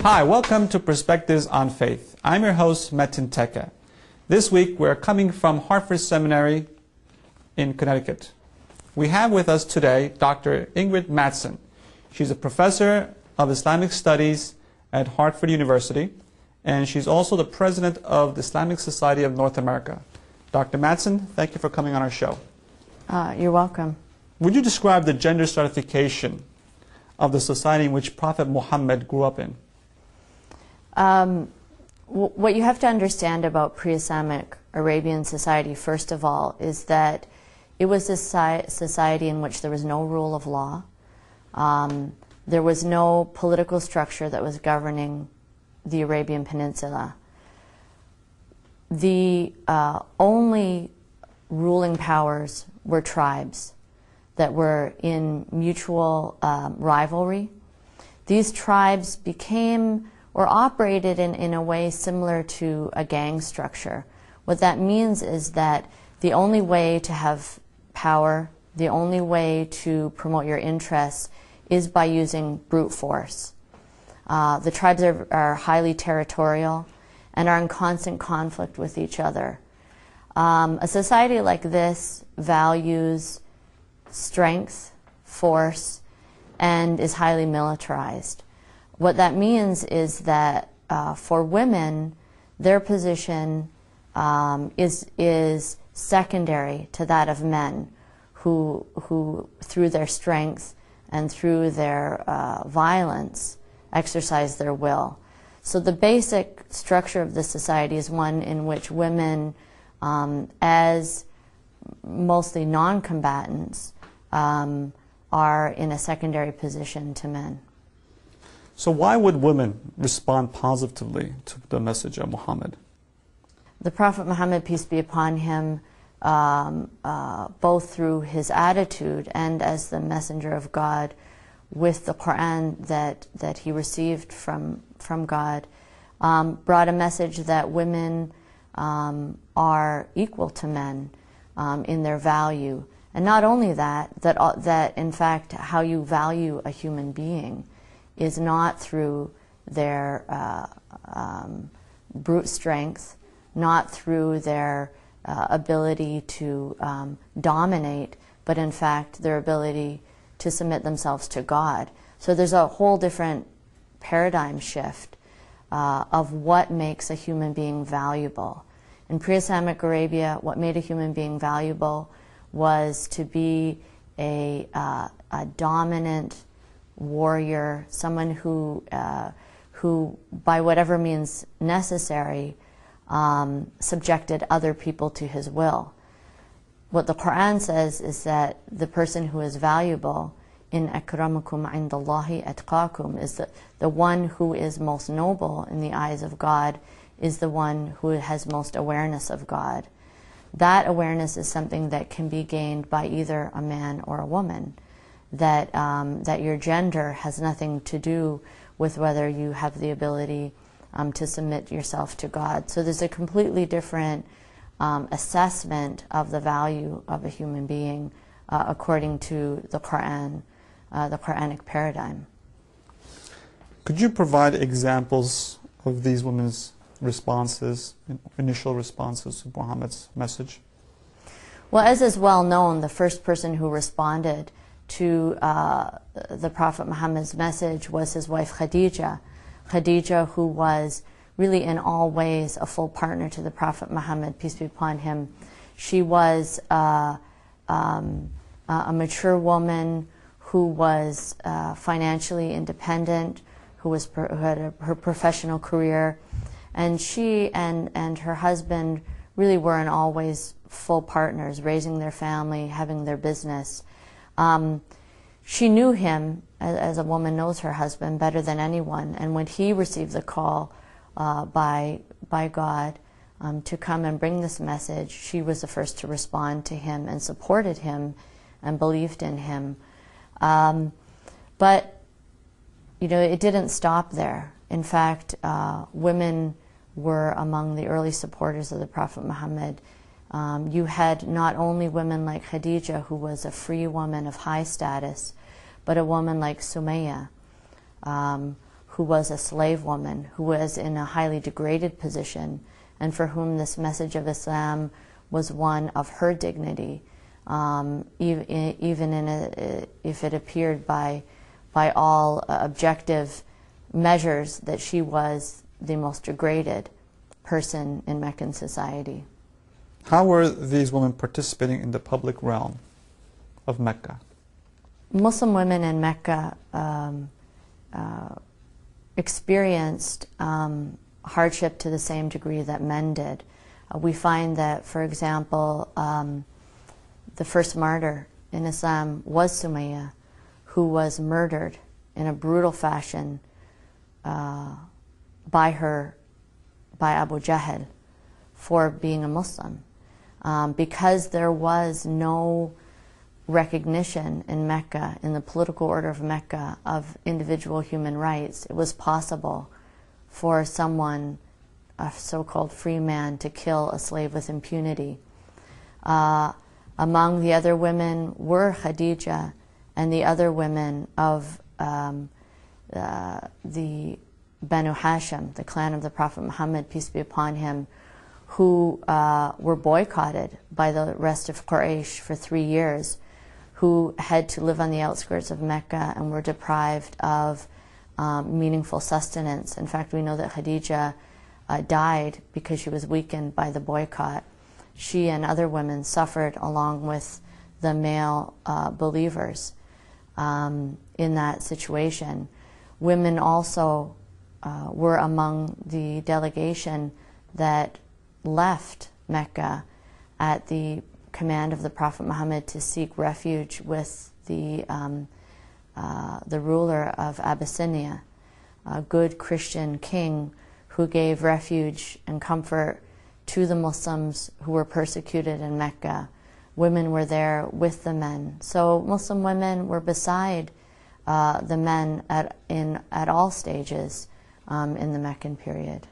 Hi, welcome to Perspectives on Faith. I'm your host, Metin Teke. This week we're coming from Hartford Seminary in Connecticut. We have with us today Dr. Ingrid Mattson. She's a professor of Islamic Studies at Hartford University, and she's also the president of the Islamic Society of North America. Dr. Mattson, thank you for coming on our show. You're welcome. Would you describe the gender stratification of the society in which Prophet Muhammad grew up in? What you have to understand about pre-Islamic Arabian society, first of all, is that it was a society in which there was no rule of law. There was no political structure that was governing the Arabian Peninsula. The only ruling powers were tribes that were in mutual rivalry. These tribes became or operated in a way similar to a gang structure. What that means is that the only way to have power, the only way to promote your interests is by using brute force. The tribes are highly territorial and are in constant conflict with each other. A society like this values strength, force, and is highly militarized. What that means is that for women, their position is secondary to that of men, who through their strength and through their violence exercise their will. So the basic structure of the society is one in which women, as mostly non-combatants, are in a secondary position to men. So why would women respond positively to the message of Muhammad? The Prophet Muhammad, peace be upon him, both through his attitude and as the messenger of God, with the Quran that he received from God, brought a message that women are equal to men in their value. And not only that in fact how you value a human being is not through their brute strength, not through their ability to dominate, but in fact their ability to submit themselves to God. So there's a whole different paradigm shift of what makes a human being valuable. In pre-Islamic Arabia, what made a human being valuable was to be a dominant warrior, someone who by whatever means necessary, subjected other people to his will. What the Quran says is that the person who is valuable, in akramakum indallahi atqakum, is the one who is most noble in the eyes of God, is the one who has most awareness of God. That awareness is something that can be gained by either a man or a woman. That your gender has nothing to do with whether you have the ability to submit yourself to God. So there's a completely different assessment of the value of a human being according to the Quran, the Quranic paradigm. Could you provide examples of these women's responses, initial responses to Muhammad's message? Well, as is well known, the first person who responded to the Prophet Muhammad's message was his wife Khadija. Khadija, who was really in all ways a full partner to the Prophet Muhammad, peace be upon him. She was a mature woman who was financially independent, who had her professional career, and she and her husband really were in all ways full partners, raising their family, having their business. She knew him, as a woman knows her husband, better than anyone. And when he received the call by God to come and bring this message, she was the first to respond to him and supported him and believed in him. But, it didn't stop there. In fact, women were among the early supporters of the Prophet Muhammad. You had not only women like Khadija, who was a free woman of high status, but a woman like Sumayya, who was a slave woman, who was in a highly degraded position, and for whom this message of Islam was one of her dignity, even if it appeared by all objective measures that she was the most degraded person in Meccan society. How were these women participating in the public realm of Mecca? Muslim women in Mecca experienced hardship to the same degree that men did. We find that, for example, the first martyr in Islam was Sumayya, who was murdered in a brutal fashion by Abu Jahl for being a Muslim. Because there was no recognition in Mecca, in the political order of Mecca, of individual human rights, it was possible for someone, a so-called free man, to kill a slave with impunity. Among the other women were Khadija and the other women of the Banu Hashim, the clan of the Prophet Muhammad, peace be upon him, who were boycotted by the rest of Quraysh for 3 years, who had to live on the outskirts of Mecca and were deprived of meaningful sustenance. In fact, we know that Khadija died because she was weakened by the boycott. She and other women suffered along with the male believers in that situation. Women also were among the delegation that left Mecca at the command of the Prophet Muhammad to seek refuge with the ruler of Abyssinia, a good Christian king who gave refuge and comfort to the Muslims who were persecuted in Mecca. Women were there with the men. So Muslim women were beside the men at all stages in the Meccan period.